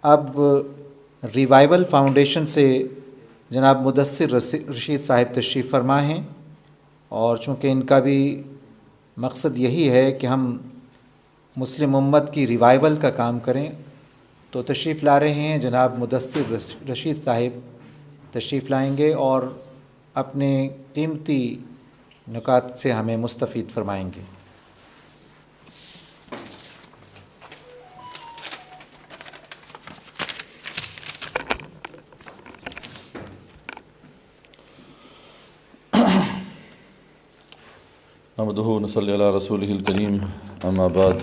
اب revival foundation سے جناب مدثر رشید صاحب تشریف فرما ہیں، اور چونکہ ان کا بھی مقصد یہی ہے کہ ہم مسلم امت کی ریوائول کا کام کریں، تو تشریف لا رہے ہیں جناب مدثر رشید صاحب تشریف لائیں گے اور اپنے قیمتی نکات سے ہمیں مستفید فرمائیں گے۔ نحمدہ ونصلی علی رسولہ الکریم، اما بعد،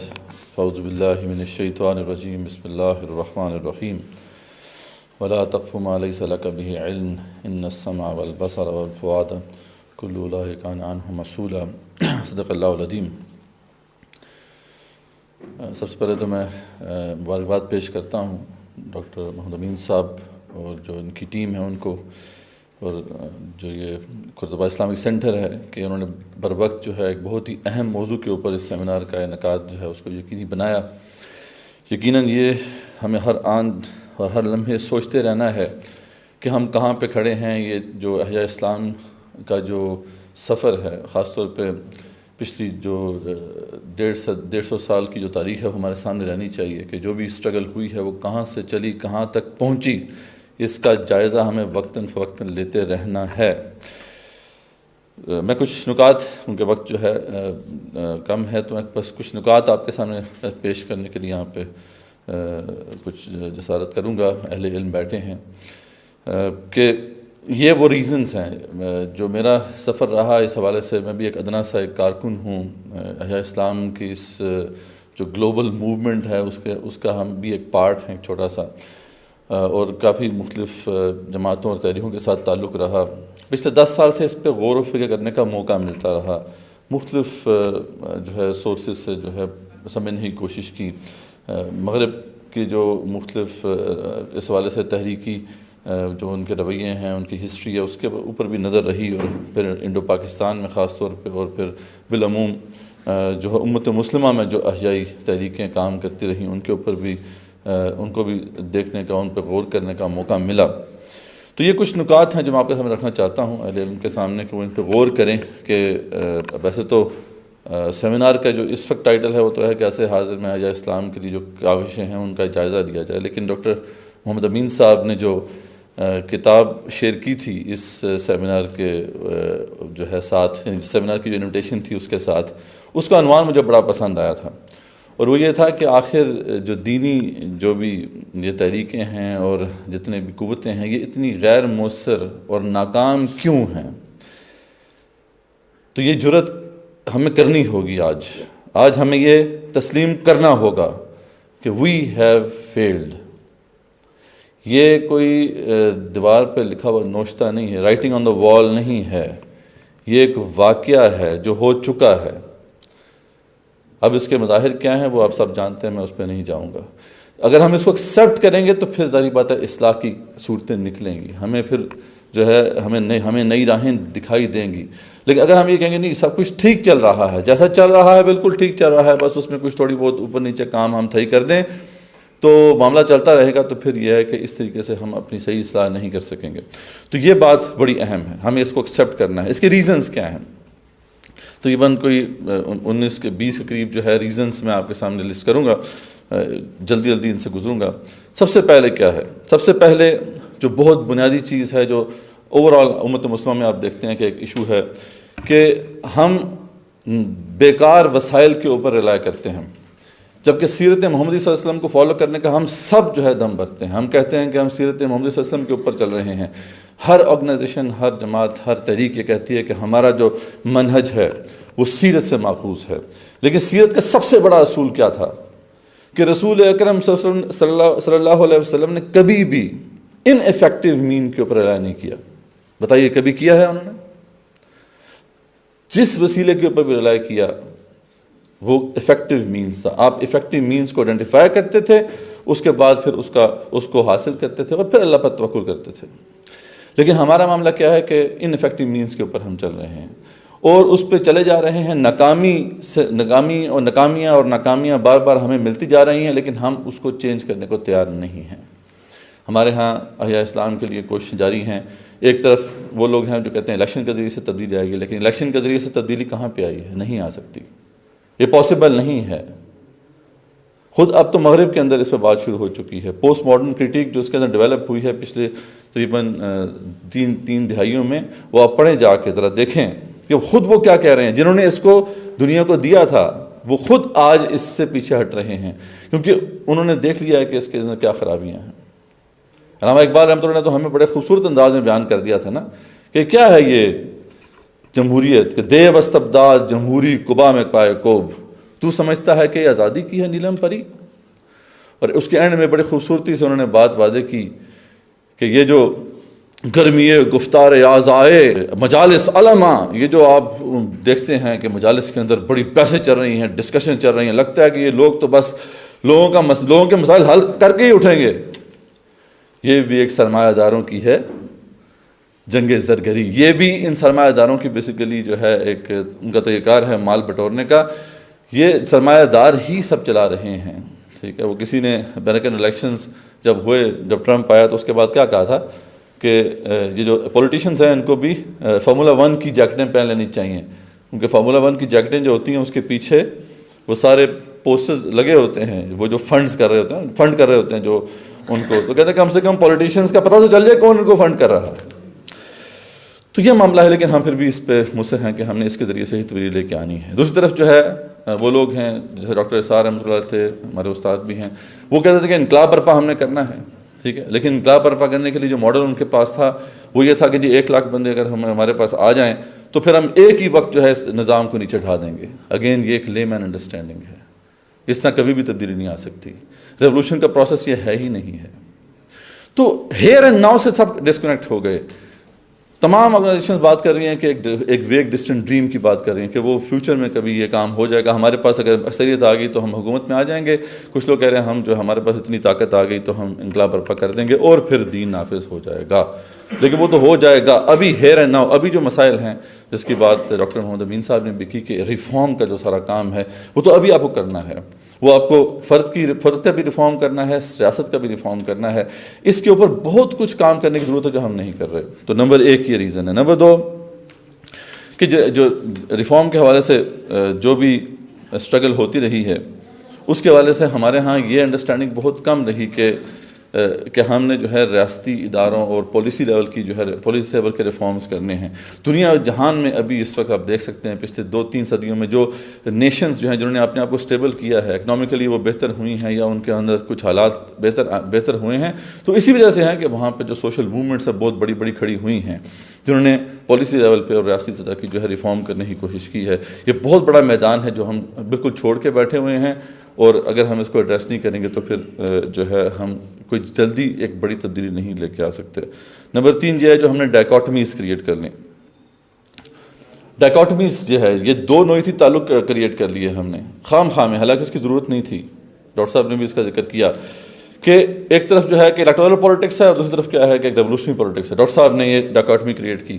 فاعوذ باللہ من الشیطان الرجیم، بسم اللہ الرحمن الرحیم۔ ولا تقف ما لیس لک بہ علم ان السمع والبصر والفؤاد کل اولئک کان عنہ مسئولا۔ صدق اللہ العظیم۔ سب سے پہلے تو میں مبارکباد پیش کرتا ہوں ڈاکٹر محمد امین صاحب اور جو ان کی ٹیم ہے ان کو، اور جو یہ قرطبہ اسلامک سینٹر ہے کہ انہوں نے بر وقت جو ہے ایک بہت ہی اہم موضوع کے اوپر اس سیمینار کا انعقاد جو ہے اس کو یقینی بنایا۔ یقیناً یہ ہمیں ہر آن اور ہر لمحے سوچتے رہنا ہے کہ ہم کہاں پہ کھڑے ہیں۔ یہ جو احیاء اسلام کا جو سفر ہے، خاص طور پہ پچھلی جو 150 سال کی جو تاریخ ہے ہمارے سامنے رہنی چاہیے کہ جو بھی اسٹرگل ہوئی ہے وہ کہاں سے چلی، کہاں تک پہنچی، اس کا جائزہ ہمیں وقتاً فوقتاً لیتے رہنا ہے۔ میں کچھ نکات، کیونکہ وقت جو ہے کم ہے تو میں بس کچھ نکات آپ کے سامنے پیش کرنے کے لیے یہاں پہ کچھ جسارت کروں گا۔ اہل علم بیٹھے ہیں کہ یہ وہ ریزنز ہیں جو میرا سفر رہا۔ اس حوالے سے میں بھی ایک ادنا سا ایک کارکن ہوں احیاء اسلام کی، اس جو گلوبل موومنٹ ہے اس کا ہم بھی ایک پارٹ ہیں، ایک چھوٹا سا، اور کافی مختلف جماعتوں اور تحریکوں کے ساتھ تعلق رہا۔ پچھلے 10 سال سے اس پہ غور و فکر کرنے کا موقع ملتا رہا، مختلف جو ہے سورسز سے جو ہے سمجھنے کی کوشش کی۔ مغرب کی جو مختلف اس حوالے سے تحریکی جو ان کے رویے ہیں، ان کی ہسٹری ہے، اس کے اوپر بھی نظر رہی، اور پھر انڈو پاکستان میں خاص طور پہ، اور پھر بالعموم جو ہے امت مسلمہ میں جو احیائی تحریکیں کام کرتی رہیں ان کے اوپر بھی ان کو بھی دیکھنے کا، ان پہ غور کرنے کا موقع ملا۔ تو یہ کچھ نکات ہیں جو میں آپ کے سامنے رکھنا چاہتا ہوں اہل علم کے سامنے کہ وہ ان پہ غور کریں کہ ویسے تو سیمینار کا جو اس وقت ٹائٹل ہے وہ تو ہے کہ ایسے حاضر میں احیاء اسلام کے لیے جو کاوشیں ہیں ان کا جائزہ لیا جائے، لیکن ڈاکٹر محمد امین صاحب نے جو کتاب شیئر کی تھی اس سیمینار کے جو ہے ساتھ، سیمینار کی جو انویٹیشن تھی اس کے ساتھ، اس کا عنوان مجھے بڑا پسند آیا تھا، اور وہ یہ تھا کہ آخر جو دینی جو بھی یہ تحریکیں ہیں اور جتنے بھی قوتیں ہیں یہ اتنی غیر مؤثر اور ناکام کیوں ہیں۔ تو یہ جرت ہمیں کرنی ہوگی، آج ہمیں یہ تسلیم کرنا ہوگا کہ وی ہیو فیلڈ۔ یہ کوئی دیوار پہ لکھا ہوا نوشتہ نہیں ہے، رائٹنگ آن دا وال نہیں ہے، یہ ایک واقعہ ہے جو ہو چکا ہے۔ اب اس کے مظاہر کیا ہیں وہ آپ سب جانتے ہیں، میں اس پہ نہیں جاؤں گا۔ اگر ہم اس کو ایکسیپٹ کریں گے تو پھر ظاہر بات ہے اصلاح کی صورتیں نکلیں گی، ہمیں پھر جو ہے ہمیں نئی راہیں دکھائی دیں گی۔ لیکن اگر ہم یہ کہیں گے نہیں سب کچھ ٹھیک چل رہا ہے، جیسا چل رہا ہے بالکل ٹھیک چل رہا ہے، بس اس میں کچھ تھوڑی بہت اوپر نیچے کام ہم صحیح کر دیں تو معاملہ چلتا رہے گا، تو پھر یہ ہے کہ اس طریقے سے ہم اپنی صحیح اصلاح نہیں کر سکیں گے۔ تو یہ بات بڑی اہم ہے، ہمیں اس کو ایکسیپٹ کرنا ہے۔ اس کے ریزنز کیا ہیں؟ تقریباً کوئی 19 کے 20 کے قریب جو ہے ریزنز میں آپ کے سامنے لسٹ کروں گا، جلدی ان سے گزروں گا۔ سب سے پہلے کیا ہے؟ سب سے پہلے جو بہت بنیادی چیز ہے جو اوورآل امت مسلمہ میں آپ دیکھتے ہیں کہ ایک ایشو ہے کہ ہم بیکار وسائل کے اوپر ریلائے کرتے ہیں، جبکہ سیرت محمدی صلی اللہ علیہ وسلم کو فالو کرنے کا ہم سب جو ہے دم بھرتے ہیں۔ ہم کہتے ہیں کہ ہم سیرت محمدی صلی اللہ علیہ وسلم کے اوپر چل رہے ہیں۔ ہر آرگنائزیشن، ہر جماعت، ہر تحریک یہ کہتی ہے کہ ہمارا جو منہج ہے وہ سیرت سے ماخوذ ہے، لیکن سیرت کا سب سے بڑا اصول کیا تھا کہ رسول اکرم صلی اللہ علیہ وسلم نے کبھی بھی ان ایفیکٹو مین کے اوپر ریلائے نہیں کیا۔ بتائیے کبھی کیا ہے انہوں نے؟ جس وسیلے کے اوپر بھی ریلائے کیا وہ ایفیکٹو مینز تھا۔ آپ ایفیکٹو مینز کو آئیڈینٹیفائی کرتے تھے، اس کے بعد پھر اس کو حاصل کرتے تھے اور پھر اللہ پر توکل کرتے تھے۔ لیکن ہمارا معاملہ کیا ہے کہ ان ایفیکٹو مینز کے اوپر ہم چل رہے ہیں، اور اس پہ چلے جا رہے ہیں. ناکامیاں بار بار ہمیں ملتی جا رہی ہیں، لیکن ہم اس کو چینج کرنے کو تیار نہیں ہیں. ہمارے ہاں احیاء اسلام کے لیے کوششیں جاری ہیں. ایک طرف وہ لوگ ہیں جو کہتے ہیں الیکشن کے ذریعے سے تبدیلی آئے گی، لیکن الیکشن کے ذریعے سے تبدیلی کہاں پہ آئی ہے؟ نہیں آ سکتی، یہ پاسبل نہیں ہے. خود اب تو مغرب کے اندر اس پہ بات شروع ہو چکی ہے. پوسٹ ماڈرن کرٹیک جو اس کے اندر ڈیولپ ہوئی ہے پچھلے تقریباً تین دہائیوں میں، وہ آپ پڑھیں جا کے ذرا دیکھیں کہ خود وہ کیا کہہ رہے ہیں. جنہوں نے اس کو دنیا کو دیا تھا وہ خود آج اس سے پیچھے ہٹ رہے ہیں، کیونکہ انہوں نے دیکھ لیا ہے کہ اس کے اندر کیا خرابیاں ہیں. علامہ اقبال رحمۃ اللہ نے تو ہمیں بڑے خوبصورت انداز میں بیان کر دیا تھا نا کہ کیا ہے یہ جمہوریت، کہ دیو استبداد جمہوری قبا میں پائے کوب، تو سمجھتا ہے کہ آزادی کی ہے نیلم پری. اور اس کے اینڈ میں بڑی خوبصورتی سے انہوں نے بات واضح کی کہ یہ جو گرمی گفتار آزائے مجالس علما، یہ جو آپ دیکھتے ہیں کہ مجالس کے اندر بڑی بحثیں چل رہی ہیں، ڈسکشن چل رہی ہیں، لگتا ہے کہ یہ لوگ تو بس لوگوں کے مسائل حل کر کے ہی اٹھیں گے. یہ بھی ایک سرمایہ داروں کی ہے جنگ زرگری. یہ بھی ان سرمایہ داروں کی بیسیکلی جو ہے ایک ان کا طریقہ کار ہے مال بٹورنے کا. یہ سرمایہ دار ہی سب چلا رہے ہیں. ٹھیک ہے، وہ کسی نے امریکن الیکشنز جب ٹرمپ آیا تو اس کے بعد کیا کہا تھا کہ یہ جو پولیٹیشنز ہیں ان کو بھی فارمولا 1 کی جیکٹیں پہن لینی چاہیے، کیونکہ فارمولا 1 کی جیکٹیں جو ہوتی ہیں اس کے پیچھے وہ سارے پوسٹرز لگے ہوتے ہیں، وہ جو فنڈ کر رہے ہوتے ہیں جو ان کو، تو کہتے ہیں کم سے کم پولیٹیشنز کا پتہ تو چل جائے کون ان کو فنڈ کر رہا ہے. تو یہ معاملہ ہے، لیکن ہم پھر بھی اس پہ مصر ہیں کہ ہم نے اس کے ذریعے سے ہی تبدیلی لے کے آنی ہے. دوسری طرف جو ہے وہ لوگ ہیں جیسے ڈاکٹر اسرار رحمۃ اللہ تھے، ہمارے استاد بھی ہیں، وہ کہتے تھے کہ انقلاب برپا ہم نے کرنا ہے. ٹھیک ہے، لیکن انقلاب برپا کرنے کے لیے جو ماڈل ان کے پاس تھا وہ یہ تھا کہ جی 1 لاکھ بندے اگر ہمارے پاس آ جائیں تو پھر ہم ایک ہی وقت جو ہے اس نظام کو نیچے ڈھا دیں گے. اگین یہ ایک لے مین انڈرسٹینڈنگ ہے، اس طرح کبھی بھی تبدیلی نہیں آ سکتی. ریولوشن کا پروسیس یہ ہے ہی نہیں ہے. تو ہیئر اینڈ ناؤ سے سب ڈسکنیکٹ ہو گئے. تمام آرگنائزیشنز بات کر رہی ہیں کہ ایک ویگ ڈسٹنٹ ڈریم کی بات کر رہی ہیں کہ وہ فیوچر میں کبھی یہ کام ہو جائے گا، ہمارے پاس اگر اکثریت آ گئی تو ہم حکومت میں آ جائیں گے. کچھ لوگ کہہ رہے ہیں ہم جو ہمارے پاس اتنی طاقت آ گئی تو ہم انقلاب برپا کر دیں گے اور پھر دین نافذ ہو جائے گا. لیکن وہ تو ہو جائے گا. ابھی ہیئر اینڈ ناؤ ابھی جو مسائل ہیں جس کی بات ڈاکٹر محمد امین صاحب نے بھی کی کہ ریفارم کا جو سارا کام ہے وہ تو ابھی آپ کو کرنا ہے. وہ آپ کو فرد کا بھی ریفارم کرنا ہے، سیاست کا بھی ریفارم کرنا ہے. اس کے اوپر بہت کچھ کام کرنے کی ضرورت ہے جو ہم نہیں کر رہے. تو نمبر 1 یہ ریزن ہے. نمبر 2 کہ جو ریفارم کے حوالے سے جو بھی اسٹرگل ہوتی رہی ہے اس کے حوالے سے ہمارے ہاں یہ انڈرسٹینڈنگ بہت کم رہی کہ ہم نے جو ہے ریاستی اداروں اور پالیسی لیول کی جو ہے پالیسی لیول کے ریفارمز کرنے ہیں. دنیا جہان میں ابھی اس وقت آپ دیکھ سکتے ہیں پچھلے 2-3 صدیوں میں جو نیشنز جو ہیں جنہوں نے اپنے آپ کو اسٹیبل کیا ہے اکنامکلی، وہ بہتر ہوئی ہیں یا ان کے اندر کچھ حالات بہتر ہوئے ہیں. تو اسی وجہ سے ہے کہ وہاں پہ جو سوشل موومنٹس ہیں بہت بڑی کھڑی ہوئی ہیں جنہوں نے پالیسی لیول پہ اور ریاستی سطح کی جو ہے ریفارم کرنے کی کوشش کی ہے. یہ بہت بڑا میدان ہے جو ہم بالکل چھوڑ کے بیٹھے ہوئے ہیں، اور اگر ہم اس کو ایڈریس نہیں کریں گے تو پھر جو ہے ہم کوئی جلدی ایک بڑی تبدیلی نہیں لے کے آ سکتے. نمبر 3 یہ ہے جو ہم نے ڈائیکاٹمیز کریٹ کر لیں. ڈائیکاٹمیز جو ہے یہ 2 نوعیتی تعلق کریٹ کر لیے ہم نے خام میں، حالانکہ اس کی ضرورت نہیں تھی. ڈاکٹر صاحب نے بھی اس کا ذکر کیا کہ ایک طرف جو ہے کہ الیکٹورل پالیٹکس ہے اور دوسری طرف کیا ہے کہ ایک ریولوشنری پالیٹکس ہے. ڈاکٹر صاحب نے یہ ڈائیکاٹمی کریٹ کی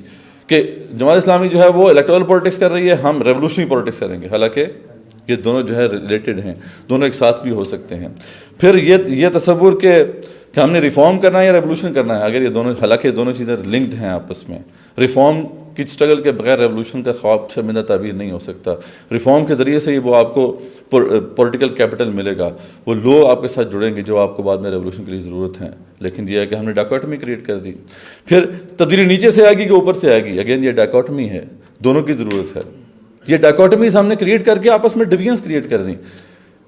کہ جماعت اسلامی جو ہے وہ الیکٹورل پالیٹکس کر رہی ہے، ہم ریولوشنری پالیٹکس کریں گے. حالانکہ یہ دونوں جو ہے ریلیٹڈ ہیں، دونوں ایک ساتھ بھی ہو سکتے ہیں. پھر یہ تصور کہ ہم نے ریفارم کرنا ہے یا ریولوشن کرنا ہے، اگر یہ دونوں، حالانکہ دونوں چیزیں لنکڈ ہیں آپس میں. ریفارم کی اسٹرگل کے بغیر ریولوشن کا خواب شرمندہ تعبیر نہیں ہو سکتا. ریفارم کے ذریعے سے ہی وہ آپ کو پولیٹیکل کیپٹل ملے گا، وہ لوگ آپ کے ساتھ جڑیں گے جو آپ کو بعد میں ریولوشن کے لیے ضرورت ہے. لیکن یہ ہے کہ ہم نے ڈائیکاٹمی کریٹ کر دی. پھر تبدیلی نیچے سے آئے گی کہ اوپر سے آئے گی. اگین یہ ڈائیکاٹمی ہے، دونوں کی ضرورت ہے. یہ ڈائیکاٹمیز ہم نے کریٹ کر کے آپس میں ڈویژنز کریٹ کر دیں.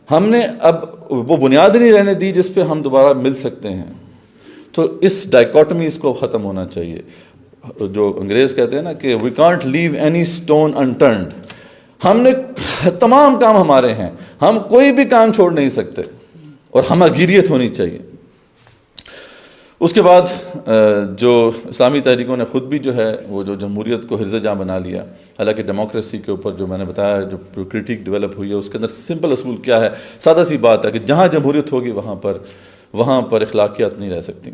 ہم نے اب وہ بنیاد نہیں رہنے دی جس پہ ہم دوبارہ مل سکتے ہیں. تو اس ڈائیکاٹمیز کو ختم ہونا چاہیے. جو انگریز کہتے ہیں نا کہ we can't leave any stone unturned. ہم نے تمام کام ہمارے ہیں، ہم کوئی بھی کام چھوڑ نہیں سکتے اور ہماگیریت ہونی چاہیے. اس کے بعد جو اسلامی تحریکوں نے خود بھی جو ہے وہ جو جمہوریت کو حرز جاں بنا لیا. حالانکہ ڈیموکریسی کے اوپر جو میں نے بتایا جو کرٹیک ڈیولپ ہوئی ہے اس کے اندر سمپل اصول کیا ہے، سادہ سی بات ہے کہ جہاں جمہوریت ہوگی وہاں پر اخلاقیات نہیں رہ سکتی.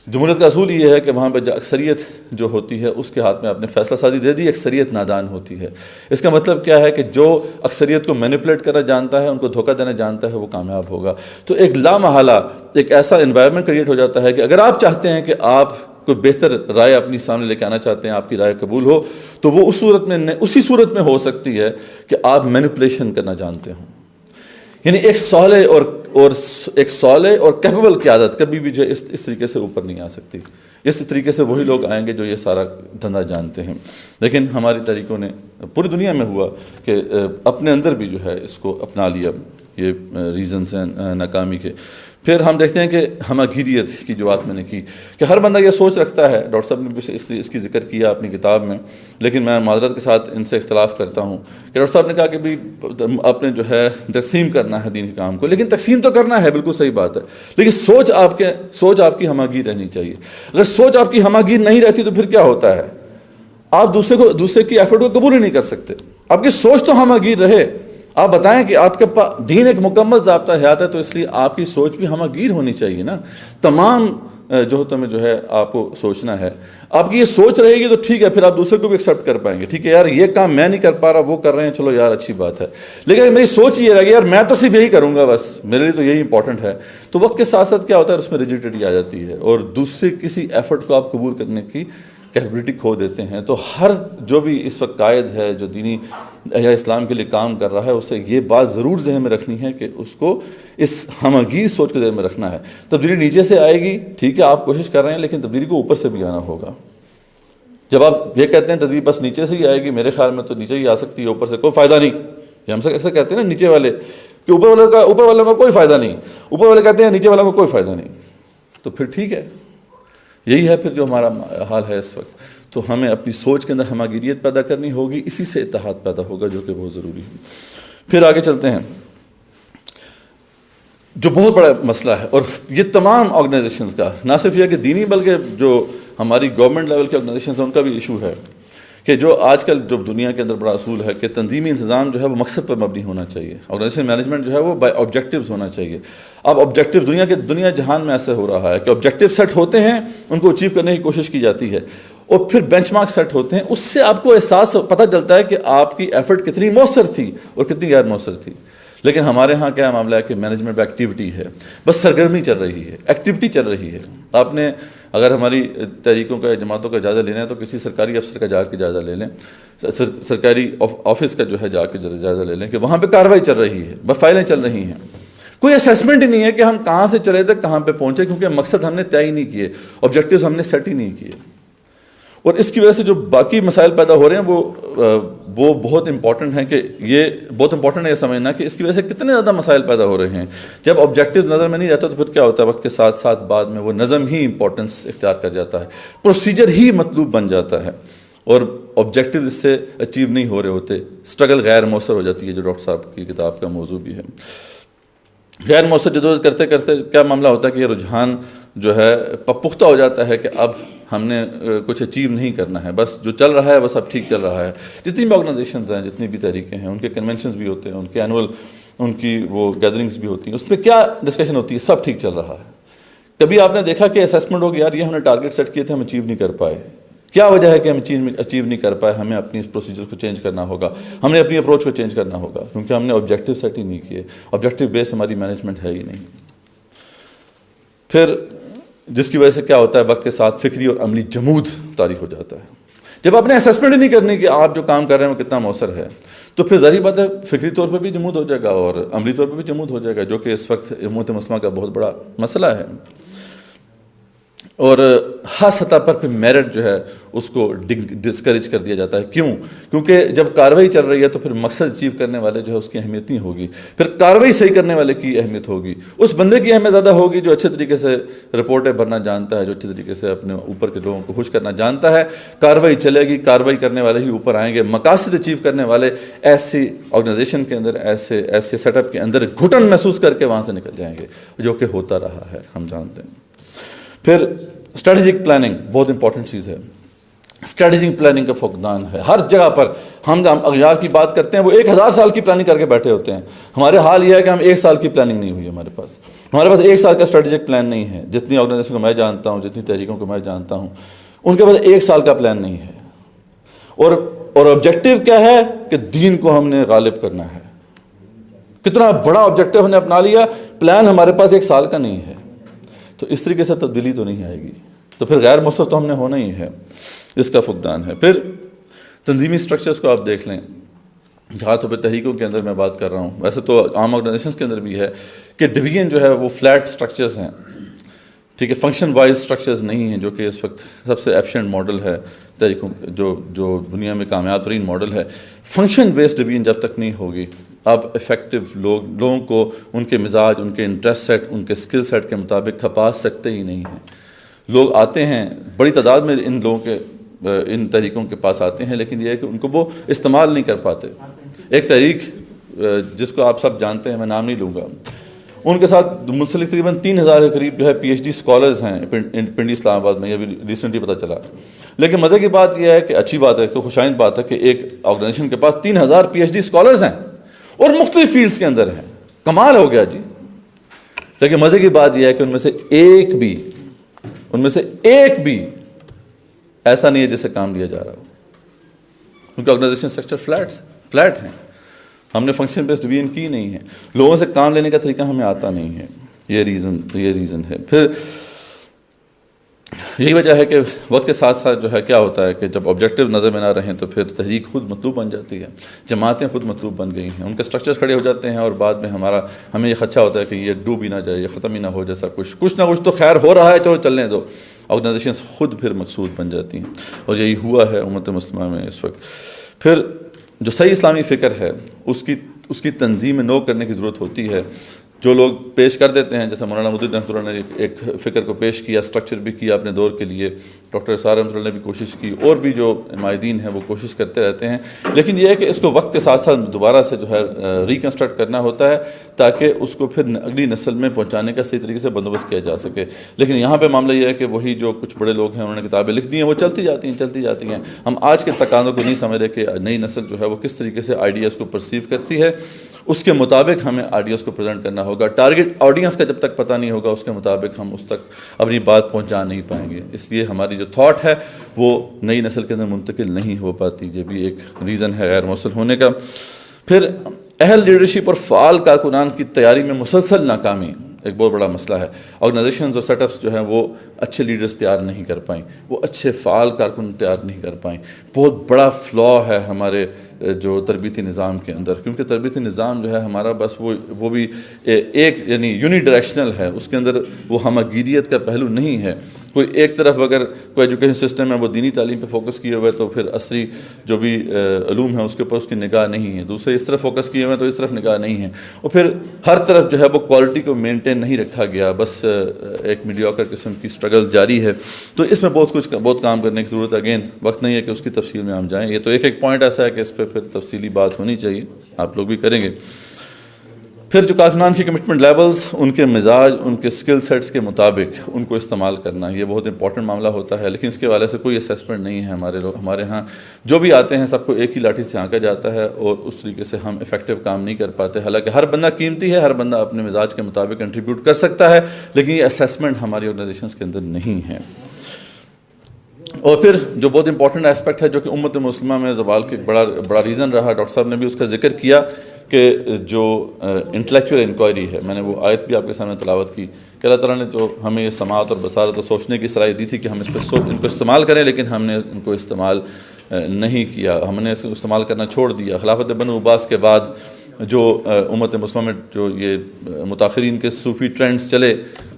جمہوریت کا اصول یہ ہے کہ وہاں پہ اکثریت جو ہوتی ہے اس کے ہاتھ میں آپ نے فیصلہ سازی دے دی، اکثریت نادان ہوتی ہے۔ اس کا مطلب کیا ہے کہ جو اکثریت کو مینیپولیٹ کرنا جانتا ہے، ان کو دھوکہ دینا جانتا ہے، وہ کامیاب ہوگا۔ تو ایک لامحالہ ایک ایسا انوائرمنٹ کریٹ ہو جاتا ہے کہ اگر آپ چاہتے ہیں کہ آپ کوئی بہتر رائے اپنی سامنے لے کے آنا چاہتے ہیں، آپ کی رائے قبول ہو، تو وہ اسی صورت میں ہو سکتی ہے کہ آپ مینیپولیشن کرنا جانتے ہوں۔ یعنی ایک صالح اور کیپیبل قیادت کبھی بھی جو ہے اس طریقے سے اوپر نہیں آ سکتی۔ اس طریقے سے وہی لوگ آئیں گے جو یہ سارا دھندا جانتے ہیں۔ لیکن ہماری تحریکوں نے پوری دنیا میں ہوا کہ اپنے اندر بھی جو ہے اس کو اپنا لیا، یہ ریزنز ہیں ناکامی کے۔ پھر ہم دیکھتے ہیں کہ ہماگیریت کی جو بات میں نے کی کہ ہر بندہ یہ سوچ رکھتا ہے، ڈاکٹر صاحب نے بھی اس کی ذکر کیا اپنی کتاب میں، لیکن میں معذرت کے ساتھ ان سے اختلاف کرتا ہوں کہ ڈاکٹر صاحب نے کہا کہ بھی آپ نے جو ہے تقسیم کرنا ہے دین کے کام کو، لیکن تقسیم تو کرنا ہے، بالکل صحیح بات ہے، لیکن سوچ آپ کی ہماگیر رہنی چاہیے۔ اگر سوچ آپ کی ہماگیر نہیں رہتی تو پھر کیا ہوتا ہے؟ آپ دوسرے کی ایفرٹ کو قبول ہی نہیں کر سکتے۔ آپ کی سوچ تو ہماگیر رہے، آپ بتائیں کہ آپ کے پاس دین ایک مکمل ضابطہ حیات ہے، تو اس لیے آپ کی سوچ بھی ہماگیر ہونی چاہیے نا۔ تمام جوہتوں میں جو ہے آپ کو سوچنا ہے، آپ کی یہ سوچ رہے گی تو ٹھیک ہے، پھر آپ دوسرے کو بھی ایکسیپٹ کر پائیں گے، ٹھیک ہے یار یہ کام میں نہیں کر پا رہا، وہ کر رہے ہیں، چلو یار اچھی بات ہے۔ لیکن میری سوچ یہ رہے گی یار میں تو صرف یہی کروں گا، بس میرے لیے تو یہی امپورٹنٹ ہے، تو وقت کے ساتھ ساتھ کیا ہوتا ہے، اس میں ریجیڈیٹی آ جاتی ہے اور دوسرے کسی ایفرٹ کو آپ قبول کرنے کی کیپیبلٹی کھو دیتے ہیں۔ تو ہر جو بھی اس وقت قائد ہے جو دینی احیاء اسلام کے لیے کام کر رہا ہے، اسے یہ بات ضرور ذہن میں رکھنی ہے کہ اس کو اس ہماگیر سوچ کو ذہن میں رکھنا ہے۔ تبدیلی نیچے سے آئے گی، ٹھیک ہے آپ کوشش کر رہے ہیں، لیکن تبدیلی کو اوپر سے بھی آنا ہوگا۔ جب آپ یہ کہتے ہیں تبدیلی بس نیچے سے ہی آئے گی، میرے خیال میں تو نیچے ہی آ سکتی ہے، اوپر سے کوئی فائدہ نہیں۔ یہ ہم سے اکثر کہتے ہیں نا نیچے والے کہ اوپر والوں کا کوئی فائدہ نہیں، اوپر والے کہتے ہیں نیچے والوں کو کوئی فائدہ نہیں، تو پھر ٹھیک ہے، یہی ہے پھر جو ہمارا حال ہے اس وقت۔ تو ہمیں اپنی سوچ کے اندر ہماگیریت پیدا کرنی ہوگی، اسی سے اتحاد پیدا ہوگا، جو کہ بہت ضروری ہے۔ پھر آگے چلتے ہیں، جو بہت بڑا مسئلہ ہے، اور یہ تمام آرگنائزیشنز کا، نہ صرف یہ کہ دینی بلکہ جو ہماری گورنمنٹ لیول کی آرگنائزیشنز ہیں ان کا بھی ایشو ہے کہ جو آج کل جو دنیا کے اندر بڑا اصول ہے کہ تنظیمی انتظام جو ہے وہ مقصد پر مبنی ہونا چاہیے، آرگنائزیشن مینجمنٹ جو ہے وہ بائی آبجیکٹیوز ہونا چاہیے۔ اب آبجیکٹیو دنیا جہان میں ایسے ہو رہا ہے کہ آبجیکٹیو سیٹ ہوتے ہیں، ان کو اچیو کرنے کی کوشش کی جاتی ہے، اور پھر بینچ مارک سیٹ ہوتے ہیں، اس سے آپ کو احساس پتہ چلتا ہے کہ آپ کی ایفرٹ کتنی مؤثر تھی اور کتنی غیر مؤثر تھی۔ لیکن ہمارے ہاں کیا معاملہ ہے کہ مینجمنٹ ایکٹیویٹی ہے، بس سرگرمی چل رہی ہے، ایکٹیویٹی چل رہی ہے۔ آپ نے اگر ہماری تحریکوں کا جماعتوں کا جائزہ لینا ہے تو کسی سرکاری افسر کا جا کے جائزہ لے لیں، سرکاری آفس کا جو ہے جا کے جائزہ لے لیں کہ وہاں پہ کارروائی چل رہی ہے، بس فائلیں چل رہی ہیں، کوئی اسیسمنٹ ہی نہیں ہے کہ ہم کہاں سے چلے تھے کہاں پہ پہنچے، کیونکہ مقصد ہم نے طے ہی نہیں کیے، آبجیکٹیوز ہم نے سیٹ ہی نہیں کیے۔ اور اس کی وجہ سے جو باقی مسائل پیدا ہو رہے ہیں وہ بہت امپورٹنٹ ہیں، کہ یہ بہت امپورٹنٹ ہے یہ سمجھنا کہ اس کی وجہ سے کتنے زیادہ مسائل پیدا ہو رہے ہیں۔ جب آبجیکٹیو نظر میں نہیں رہتا تو پھر کیا ہوتا ہے، وقت کے ساتھ ساتھ بعد میں وہ نظم ہی امپورٹنس اختیار کر جاتا ہے، پروسیجر ہی مطلوب بن جاتا ہے، اور آبجیکٹیو اس سے اچیو نہیں ہو رہے ہوتے، اسٹرگل غیر مؤثر ہو جاتی ہے، جو ڈاکٹر صاحب کی کتاب کا موضوع بھی ہے۔ غیر مؤثر جدوجہد کرتے کرتے کیا معاملہ ہوتا ہے کہ یہ رجحان جو ہے پختہ ہو جاتا ہے کہ اب ہم نے کچھ اچیو نہیں کرنا ہے، بس جو چل رہا ہے بس اب ٹھیک چل رہا ہے۔ جتنی بھی آرگنائزیشنز ہیں، جتنی بھی تحریکیں ہیں، ان کے کنونشنز بھی ہوتے ہیں، ان کے اینول ان کی وہ گیدرنگز بھی ہوتی ہیں، اس پہ کیا ڈسکشن ہوتی ہے، سب ٹھیک چل رہا ہے۔ کبھی آپ نے دیکھا کہ اسیسمنٹ ہو گیا یار یہ ہم نے ٹارگیٹ سیٹ کیے تھے ہم اچیو نہیں کر پائے، کیا وجہ ہے کہ ہم اچیو نہیں کر پائے؟ ہمیں اپنی اس پروسیجر کو چینج کرنا ہوگا، ہم نے اپنی اپروچ کو چینج کرنا ہوگا، کیونکہ ہم نے آبجیکٹیو سیٹ ہی نہیں کیے، آبجیکٹیو بیس ہماری مینجمنٹ ہے ہی نہیں۔ پھر جس کی وجہ سے کیا ہوتا ہے، وقت کے ساتھ فکری اور عملی جمود طاری ہو جاتا ہے۔ جب آپ نے اسیسمنٹ ہی نہیں کرنی کہ آپ جو کام کر رہے ہیں وہ کتنا مؤثر ہے، تو پھر ظاہری بات ہے فکری طور پہ بھی جمود ہو جائے گا اور عملی طور پہ بھی جمود ہو جائے گا، جو کہ اس وقت امت مسلمہ کا بہت بڑا مسئلہ ہے۔ اور ہر سطح پر پھر میرٹ جو ہے اس کو ڈسکریج کر دیا جاتا ہے۔ کیوں؟ کیونکہ جب کارروائی چل رہی ہے تو پھر مقصد اچیو کرنے والے جو ہے اس کی اہمیت نہیں ہوگی، پھر کارروائی صحیح کرنے والے کی اہمیت ہوگی، اس بندے کی اہمیت زیادہ ہوگی جو اچھے طریقے سے رپورٹیں بھرنا جانتا ہے، جو اچھے طریقے سے اپنے اوپر کے لوگوں کو خوش کرنا جانتا ہے۔ کارروائی چلے گی، کارروائی کرنے والے ہی اوپر آئیں گے، مقاصد اچیو کرنے والے ایسی آرگنائزیشن کے اندر، ایسے سیٹ اپ کے اندر گھٹن محسوس کر کے وہاں سے نکل جائیں گے، جو کہ ہوتا رہا ہے، ہم جانتے ہیں۔ پھر اسٹریٹجک پلاننگ بہت امپورٹنٹ چیز ہے۔ اسٹریٹجک پلاننگ کا فقدان ہے ہر جگہ پر. ہم اغیار کی بات کرتے ہیں وہ 1000 سال کی پلاننگ کر کے بیٹھے ہوتے ہیں. ہمارے حال یہ ہے کہ ہم 1 سال کی پلاننگ نہیں ہوئی ہمارے پاس 1 سال کا اسٹریٹجک پلان نہیں ہے. جتنی آرگنائزیشن کو میں جانتا ہوں, جتنی تحریکوں کو میں جانتا ہوں, ان کے پاس 1 سال کا پلان نہیں ہے. اور آبجیکٹو کیا ہے کہ دین کو ہم نے غالب کرنا ہے. کتنا بڑا آبجیکٹو ہم نے اپنا لیا, پلان ہمارے پاس 1 سال کا نہیں ہے. تو اس طریقے سے تبدیلی تو نہیں آئے گی. تو پھر غیر مؤثر تو ہم نے ہونا ہی ہے, اس کا فقدان ہے. پھر تنظیمی سٹرکچرز کو آپ دیکھ لیں, جہاں تو پہ تحریکوں کے اندر میں بات کر رہا ہوں, ویسے تو عام آرگنائزیشنز کے اندر بھی ہے کہ ڈویژن جو ہے وہ فلیٹ سٹرکچرز ہیں, ٹھیک ہے, فنکشن وائز سٹرکچرز نہیں ہیں, جو کہ اس وقت سب سے ایفیشینٹ ماڈل ہے تحریکوں, جو دنیا میں کامیاب ترین ماڈل ہے. فنکشن بیسڈ ڈویژن جب تک نہیں ہوگی اب افیکٹو لوگوں کو ان کے مزاج, ان کے انٹرسٹ سیٹ, ان کے اسکل سیٹ کے مطابق کھپا سکتے ہی نہیں ہیں. لوگ آتے ہیں بڑی تعداد میں ان لوگوں کے ان تحریکوں کے پاس آتے ہیں, لیکن یہ ہے کہ ان کو وہ استعمال نہیں کر پاتے. ایک تحریک جس کو آپ سب جانتے ہیں, میں نام نہیں لوں گا, ان کے ساتھ منسلک تقریباً 3000 کے قریب جو ہے PhD اسکالرز ہیں پنڈی اسلام آباد میں, یہ بھی ریسنٹلی پتہ چلا. لیکن مزے کی بات یہ ہے کہ اچھی بات ہے, تو خوشائند بات ہے کہ ایک آرگنائزیشن کے پاس 3000 PhD اسکالرز ہیں اور مختلف فیلڈز کے اندر ہیں. کمال ہو گیا جی. لیکن مزے کی بات یہ ہے کہ ان میں سے ایک بھی ایسا نہیں ہے جس سے کام لیا جا رہا ہو, کیونکہ آرگنائزیشن اسٹرکچر فلیٹ ہیں. ہم نے فنکشن بیسڈ ڈویژن کی نہیں ہے, لوگوں سے کام لینے کا طریقہ ہمیں آتا نہیں ہے. یہ ریزن ہے. پھر یہی وجہ ہے کہ وقت کے ساتھ ساتھ جو ہے کیا ہوتا ہے کہ جب آبجیکٹو نظر میں نہ رہیں تو پھر تحریک خود مطلوب بن جاتی ہے. جماعتیں خود مطلوب بن گئی ہیں, ان کے اسٹرکچرز کھڑے ہو جاتے ہیں, اور بعد میں ہمیں یہ خدشہ ہوتا ہے کہ یہ ڈوب ہی نہ جائے, یہ ختم ہی نہ ہو, جیسا کچھ نہ کچھ تو خیر ہو رہا ہے, چلو چلنے دو. آرگنائزیشنز خود پھر مقصود بن جاتی ہیں, اور یہی ہوا ہے امت مسلمہ میں اس وقت. پھر جو صحیح اسلامی فکر ہے اس کی تنظیم نو کرنے کی ضرورت ہوتی ہے. جو لوگ پیش کر دیتے ہیں, جیسے مولانا مدیر رحمۃ اللہ نے ایک فکر کو پیش کیا, اسٹرکچر بھی کیا اپنے دور کے لیے, ڈاکٹر سار رحمۃ اللہ نے بھی کوشش کی, اور بھی جو مائدین ہیں وہ کوشش کرتے رہتے ہیں. لیکن یہ ہے کہ اس کو وقت کے ساتھ ساتھ دوبارہ سے جو ہے ریکنسٹرکٹ کرنا ہوتا ہے, تاکہ اس کو پھر اگلی نسل میں پہنچانے کا صحیح طریقے سے بندوبست کیا جا سکے. لیکن یہاں پہ معاملہ یہ ہے کہ وہی جو کچھ بڑے لوگ ہیں انہوں نے کتابیں لکھ دی ہیں, وہ چلتی جاتی ہیں. ہم آج کے تقاضوں کو نہیں سمجھ رہے کہ نئی نسل جو ہے وہ کس طریقے سے آئیڈیاز کو پرسیو کرتی ہے, اس کے مطابق ہمیں آئیڈیاز کو پریزنٹ کرنا ہوگا. ٹارگٹ آڈینس کا جب تک پتہ نہیں ہوگا, اس کے مطابق ہم اس تک اپنی بات پہنچا نہیں پائیں گے. اس لیے ہماری جو تھاٹ ہے وہ نئی نسل کے اندر منتقل نہیں ہو پاتی. یہ بھی ایک ریزن ہے غیر موصل ہونے کا. پھر اہل لیڈرشپ اور فعال کارکنان کی تیاری میں مسلسل ناکامی ایک بہت بڑا مسئلہ ہے. آرگنائزیشنز اور سیٹ اپس جو ہیں وہ اچھے لیڈرز تیار نہیں کر پائیں, وہ اچھے فعال کارکن تیار نہیں کر پائیں. بہت بڑا فلا ہے ہمارے جو تربیتی نظام کے اندر, کیونکہ تربیتی نظام جو ہے ہمارا بس وہ بھی ایک یعنی یونی ڈائریکشنل ہے. اس کے اندر وہ ہمگیریت کا پہلو نہیں ہے. کوئی ایک طرف اگر کوئی ایجوکیشن سسٹم ہے وہ دینی تعلیم پہ فوکس کیے ہوئے, تو پھر عصری جو بھی علوم ہیں اس کے اوپر اس کی نگاہ نہیں ہے. دوسرے اس طرف فوکس کیے ہوئے تو اس طرف نگاہ نہیں ہے. اور پھر ہر طرف جو ہے وہ کوالٹی کو مینٹین نہیں رکھا گیا, بس ایک میڈیوکر قسم کی اسٹرگل جاری ہے. تو اس میں بہت کام کرنے کی ضرورت ہے. اگین وقت نہیں ہے کہ اس کی تفصیل میں ہم جائیں. یہ تو ایک پوائنٹ ایسا ہے کہ اس پہ پھر تفصیلی بات ہونی چاہیے, آپ لوگ بھی کریں گے. پھر جو کارکنان کی کمٹمنٹ لیولز, ان کے مزاج, ان کے اسکل سیٹس کے مطابق ان کو استعمال کرنا, یہ بہت امپورٹنٹ معاملہ ہوتا ہے. لیکن اس کے حوالے سے کوئی اسیسمنٹ نہیں ہے. ہمارے ہاں جو بھی آتے ہیں سب کو ایک ہی لاٹھی سے آنکا جاتا ہے, اور اس طریقے سے ہم افیکٹو کام نہیں کر پاتے. حالانکہ ہر بندہ قیمتی ہے, ہر بندہ اپنے مزاج کے مطابق کنٹریبیوٹ کر سکتا ہے, لیکن یہ اسیسمنٹ ہماری آرگنائزیشنز کے اندر نہیں ہے. اور پھر جو بہت امپورٹنٹ اسپیکٹ ہے جو کہ امت مسلمہ میں زوال کے بڑا ریزن رہا, ڈاکٹر صاحب نے بھی اس کا ذکر کیا, کہ جو انٹلیکچوئل انکوائری ہے, میں نے وہ آیت بھی آپ کے سامنے تلاوت کی کہ اللہ تعالیٰ نے جو ہمیں یہ سماعت اور بصارت اور سوچنے کی صلاحیت دی تھی کہ ہم ان کو استعمال کریں, لیکن ہم نے ان کو استعمال نہیں کیا, ہم نے اس کو استعمال کرنا چھوڑ دیا. خلافت بنو عباس کے بعد جو امت مسلمہ میں جو یہ متاخرین کے صوفی ٹرینڈز چلے,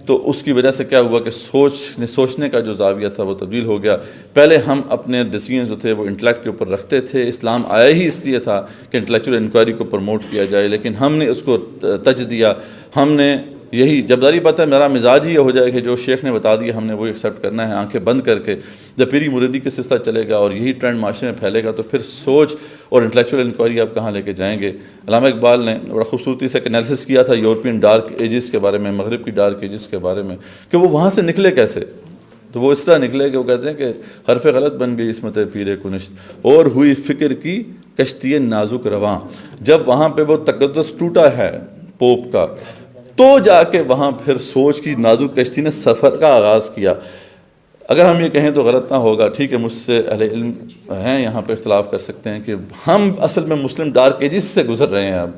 تو اس کی وجہ سے کیا ہوا کہ سوچنے کا جو زاویہ تھا وہ تبدیل ہو گیا. پہلے ہم اپنے ڈیسیژنز جو تھے وہ انٹلیکٹ کے اوپر رکھتے تھے. اسلام آیا ہی اس لیے تھا کہ انٹلیکچوئل انکوائری کو پروموٹ کیا جائے, لیکن ہم نے اس کو تج دیا. ہم نے یہی جب ظاہری بات ہے, میرا مزاج ہی یہ ہو جائے کہ جو شیخ نے بتا دیا ہم نے وہ ایکسیپٹ کرنا ہے, آنکھیں بند کر کے. جب پیری مریدی کا سلسلہ چلے گا اور یہی ٹرینڈ معاشرے میں پھیلے گا, تو پھر سوچ اور انٹلیکچوئل انکوائری آپ کہاں لے کے جائیں گے. علامہ اقبال نے بڑا خوبصورتی سے ایک انالیسس کیا تھا یورپین ڈارک ایجز کے بارے میں, مغرب کی ڈارک ایجز کے بارے میں, کہ وہ وہاں سے نکلے کیسے. تو وہ اس طرح نکلے کہ وہ کہتے ہیں کہ حرف غلط بن گئی عصمت پیر کنشت اور ہوئی فکر کی کشتی نازک رواں. جب وہاں پہ وہ تقدس ٹوٹا ہے پوپ کا تو جا کے وہاں پھر سوچ کی نازک کشتی نے سفر کا آغاز کیا. اگر ہم یہ کہیں تو غلط نہ ہوگا, ٹھیک ہے مجھ سے اہل علم ہیں یہاں پہ اختلاف کر سکتے ہیں کہ ہم اصل میں مسلم ڈارک ایجز سے گزر رہے ہیں اب,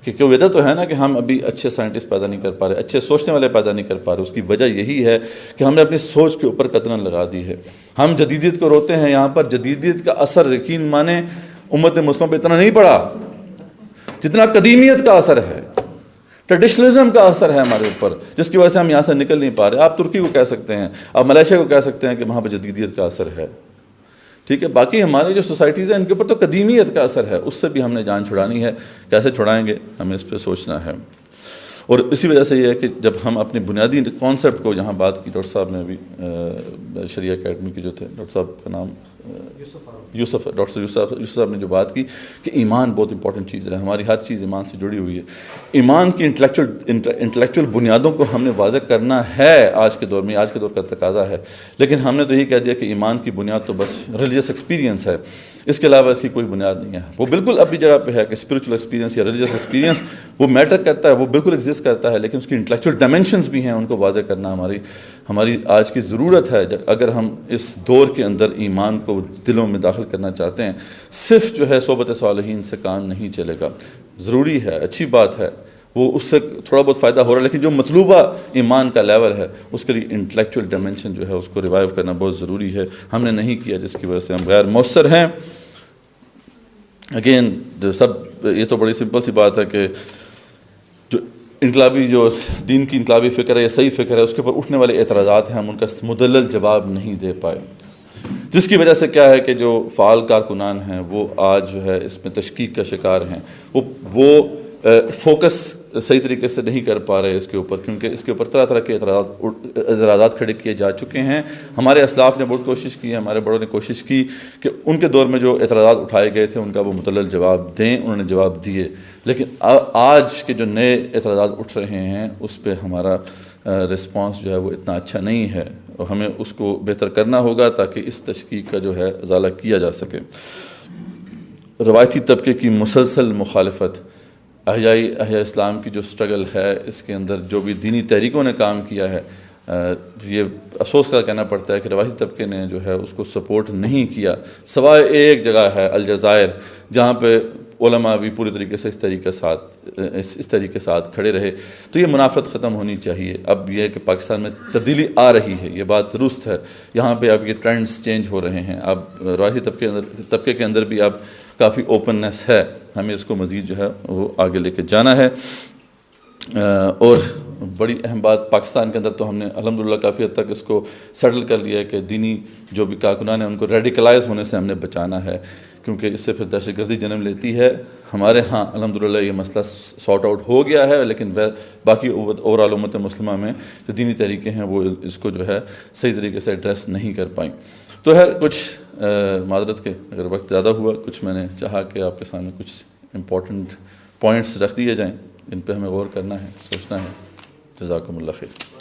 کیونکہ وجہ تو ہے نا کہ ہم ابھی اچھے سائنٹسٹ پیدا نہیں کر پا رہے, اچھے سوچنے والے پیدا نہیں کر پا رہے. اس کی وجہ یہی ہے کہ ہم نے اپنی سوچ کے اوپر قدغن لگا دی ہے. ہم جدیدیت کو روتے ہیں یہاں پر, جدیدیت کا اثر یقین مانے امت مسلمہ پہ اتنا نہیں پڑا جتنا قدیمیت کا اثر ہے, ٹریڈیشنلزم کا اثر ہے ہمارے اوپر, جس کی وجہ سے ہم یہاں سے نکل نہیں پا رہے. آپ ترکی کو کہہ سکتے ہیں, آپ ملیشیا کو کہہ سکتے ہیں کہ وہاں پہ جدیدیت کا اثر ہے, ٹھیک ہے. باقی ہماری جو سوسائٹیز ہیں ان کے اوپر تو قدیمیت کا اثر ہے, اس سے بھی ہم نے جان چھڑانی ہے. کیسے چھڑائیں گے ہمیں اس پہ سوچنا ہے. اور اسی وجہ سے یہ ہے کہ جب ہم اپنی بنیادی کانسیپٹ کو یہاں بات کی, ڈاکٹر صاحب نے ابھی شریعہ اکیڈمی کے جو تھے, ڈاکٹر صاحب کا نام یوسف, ڈاکٹر یوسف صاحب نے جو بات کی کہ ایمان بہت امپورٹنٹ چیز ہے, ہماری ہر چیز ایمان سے جڑی ہوئی ہے. ایمان کی انٹلیکچوئل بنیادوں کو ہم نے واضح کرنا ہے آج کے دور میں, آج کے دور کا تقاضا ہے. لیکن ہم نے تو یہ کہہ دیا کہ ایمان کی بنیاد تو بس ریلیجس ایکسپیرینس ہے, اس کے علاوہ اس کی کوئی بنیاد نہیں ہے. وہ بالکل اپنی جگہ پہ ہے کہ اسپریچول ایکسپیرینس یا ریلیجس ایکسپیرینس وہ میٹر کرتا ہے, وہ بالکل ایگزسٹ کرتا ہے, لیکن اس کی انٹلیکچوئل ڈائمینشنز بھی ہیں, ان کو واضح کرنا ہماری آج کی ضرورت ہے. اگر ہم اس دور کے اندر ایمان کو دلوں میں داخل کرنا چاہتے ہیں, صرف جو ہے صحبت صالحین سے کام نہیں چلے گا. ضروری ہے, اچھی بات ہے, وہ اس سے تھوڑا بہت فائدہ ہو رہا ہے, لیکن جو مطلوبہ ایمان کا لیول ہے اس کے لیے انٹلیکچوئل ڈائمینشن جو ہے اس کو ریوائیو کرنا بہت ضروری ہے. ہم نے نہیں کیا, جس کی وجہ سے ہم غیر مؤثر ہیں. اگین یہ تو بڑی سمپل سی بات ہے کہ جو انقلابی جو دین کی انقلابی فکر ہے یا صحیح فکر ہے, اس کے اوپر اٹھنے والے اعتراضات ہیں, ہم ان کا مدلل جواب نہیں دے پائے, جس کی وجہ سے کیا ہے کہ جو فعال کارکنان ہیں وہ آج جو ہے اس میں تشکیک کا شکار ہیں. وہ فوکس صحیح طریقے سے نہیں کر پا رہے اس کے اوپر, کیونکہ اس کے اوپر طرح طرح کے اعتراضات کھڑے کیے جا چکے ہیں. ہمارے اسلاف نے بہت کوشش کی ہے, ہمارے بڑوں نے کوشش کی کہ ان کے دور میں جو اعتراضات اٹھائے گئے تھے ان کا وہ مدلل جواب دیں, انہوں نے جواب دیے. لیکن آج کے جو نئے اعتراضات اٹھ رہے ہیں اس پہ ہمارا رسپانس جو ہے وہ اتنا اچھا نہیں ہے, اور ہمیں اس کو بہتر کرنا ہوگا تاکہ اس تشکیک کا جو ہے ازالہ کیا جا سکے. روایتی طبقے کی مسلسل مخالفت, احیاء اسلام کی جو سٹرگل ہے, اس کے اندر جو بھی دینی تحریکوں نے کام کیا ہے, یہ افسوس کا کہنا پڑتا ہے کہ روایتی طبقے نے جو ہے اس کو سپورٹ نہیں کیا, سوائے ایک جگہ ہے الجزائر, جہاں پہ علماء بھی پوری طریقے سے اس طریقے ساتھ کھڑے رہے. تو یہ منافرت ختم ہونی چاہیے. اب یہ ہے کہ پاکستان میں تبدیلی آ رہی ہے, یہ بات درست ہے, یہاں پہ اب یہ ٹرینڈز چینج ہو رہے ہیں. اب روایتی طبقے کے اندر بھی اب کافی اوپننس ہے, ہمیں اس کو مزید جو ہے وہ آگے لے کے جانا ہے. اور بڑی اہم بات پاکستان کے اندر تو ہم نے الحمدللہ کافی حد تک اس کو سیٹل کر لیا ہے کہ دینی جو بھی کارکنان ہیں ان کو ریڈیکلائز ہونے سے ہم نے بچانا ہے, کیونکہ اس سے پھر دہشت گردی جنم لیتی ہے. ہمارے ہاں الحمدللہ یہ مسئلہ سارٹ آؤٹ ہو گیا ہے, لیکن باقی اوور آل امت مسلمہ میں جو دینی طریقے ہیں وہ اس کو جو ہے صحیح طریقے سے ایڈریس نہیں کر پائیں. تو کچھ معذرت کے اگر وقت زیادہ ہوا, کچھ میں نے چاہا کہ آپ کے سامنے کچھ امپورٹنٹ پوائنٹس رکھ دیے جائیں, ان پہ ہمیں غور کرنا ہے, سوچنا ہے. جزاکم اللہ خیر.